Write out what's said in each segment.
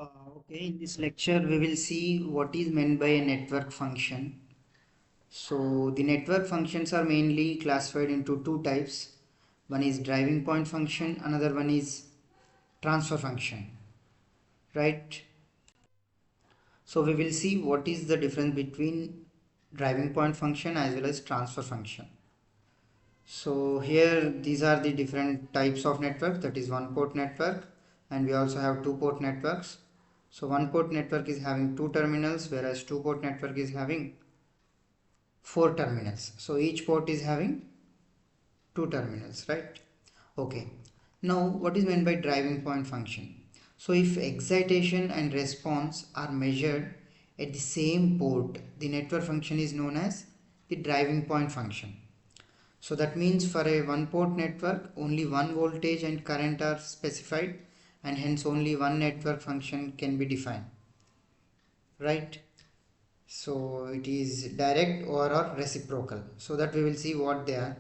Okay, in this lecture we will see what is meant by a network function. So the network functions are mainly classified into two types. One is driving point function, another one is transfer function, right? So we will see what is the difference between driving point function as well as transfer function. So here these are the different types of network, that is one port network, and we also have two port networks. So one port network is having two terminals, whereas two port network is having four terminals. So each port is having two terminals, right? Okay. Now what is meant by driving point function? So if excitation and response are measured at the same port, the network function is known as the driving point function. So that means for a one port network, only one voltage and current are specified, and hence only one network function can be defined, right? So it is direct or reciprocal, so that we will see what they are.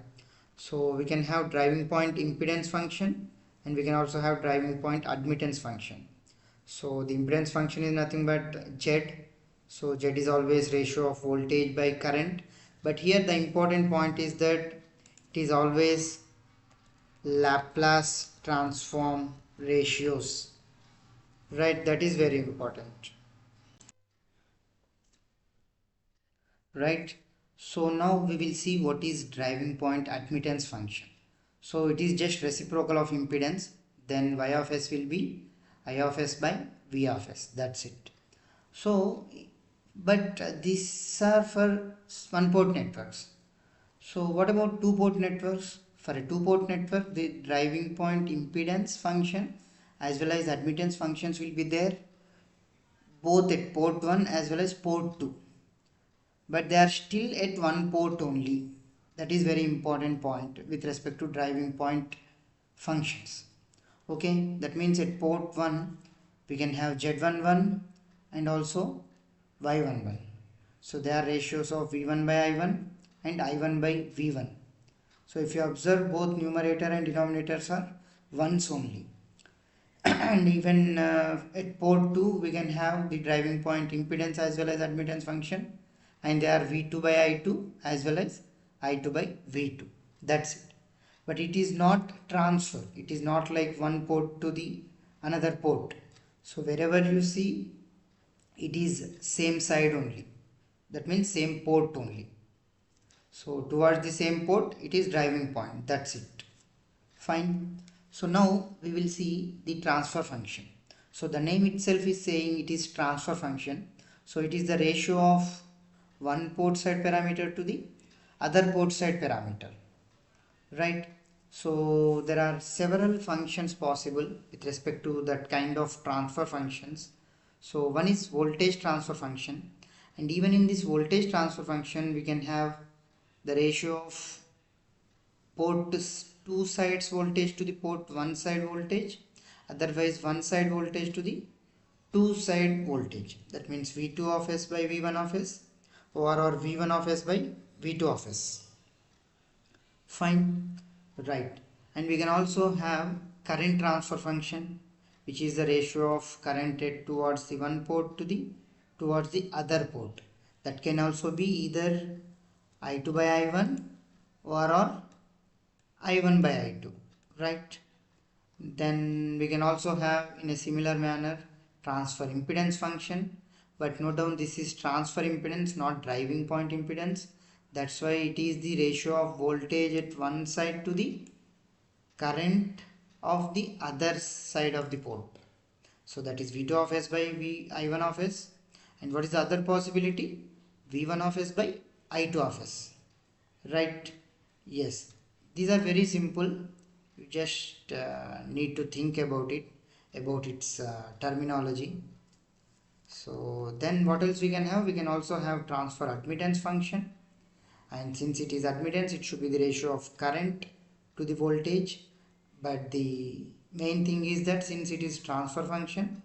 So we can have driving point impedance function, and we can also have driving point admittance function. So the impedance function is nothing but Z. So Z is always ratio of voltage by current, but here the important point is that it is always Laplace transform ratios, right? That is very important, right? So now we will see what is driving point admittance function. So it is just reciprocal of impedance, then y of s will be I of s by v of s, that's it. So but these are for one port networks. So what about two port networks? For a two port network, the driving point impedance function as well as admittance functions will be there both at port 1 as well as port 2, but they are still at one port only. That is very important point with respect to driving point functions. Okay, that means at port 1 we can have Z11 and also Y11. So they are ratios of V1 by I1 and I1 by V1. So if you observe, both numerator and denominators are ones only. And even at port 2 we can have the driving point impedance as well as admittance function, and they are V2 by I2 as well as I2 by V2. That's it. But it is not transfer, it is not like one port to the another port. So wherever you see, it is same side only, that means same port only. So towards the same port it is driving point, that's it. Fine. So now we will see the transfer function. So the name itself is saying it is transfer function. So it is the ratio of one port side parameter to the other port side parameter, right? So there are several functions possible with respect to that kind of transfer functions. So one is voltage transfer function, and even in this voltage transfer function we can have the ratio of port 2 sides voltage to the port 1 side voltage, otherwise one side voltage to the 2 side voltage, that means V2 of s by V1 of s, or V1 of s by V2 of s. Fine, right? And we can also have current transfer function, which is the ratio of current towards the one port to the towards the other port. That can also be either I2 by I1 or I1 by I2, right? Then we can also have in a similar manner transfer impedance function, but note down this is transfer impedance, not driving point impedance. That's why it is the ratio of voltage at one side to the current of the other side of the port. So that is V2 of s by I1 of s, and what is the other possibility? V1 of s by I2 of s, right? Yes, these are very simple. You just need to think about it, about its terminology. So then what else we can have? We can also have transfer admittance function, and since it is admittance, it should be the ratio of current to the voltage. But the main thing is that since it is transfer function,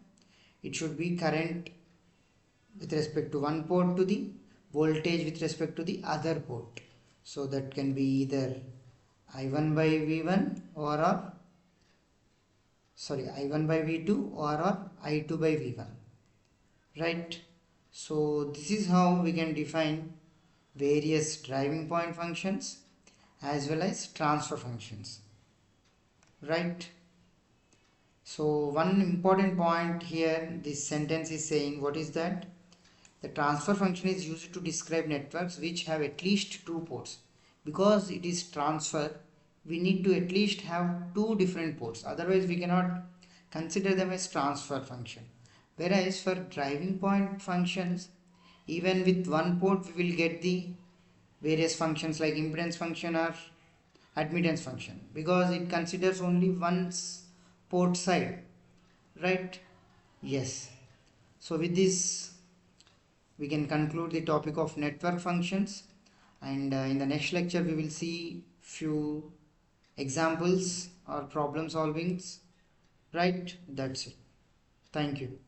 it should be current with respect to one port to the voltage with respect to the other port. So that can be either I1 by V1 or sorry, I1 by V2 or I2 by V1, right? So this is how we can define various driving point functions as well as transfer functions, right? So one important point here, this sentence is saying, what is that? The transfer function is used to describe networks which have at least two ports. Because it is transfer, we need to at least have two different ports. Otherwise, we cannot consider them as transfer function. Whereas for driving point functions, even with one port, we will get the various functions like impedance function or admittance function, because it considers only one port side, right? Yes. So with this, we can conclude the topic of network functions, and in the next lecture we will see few examples or problem solvings, right? That's it. Thank you.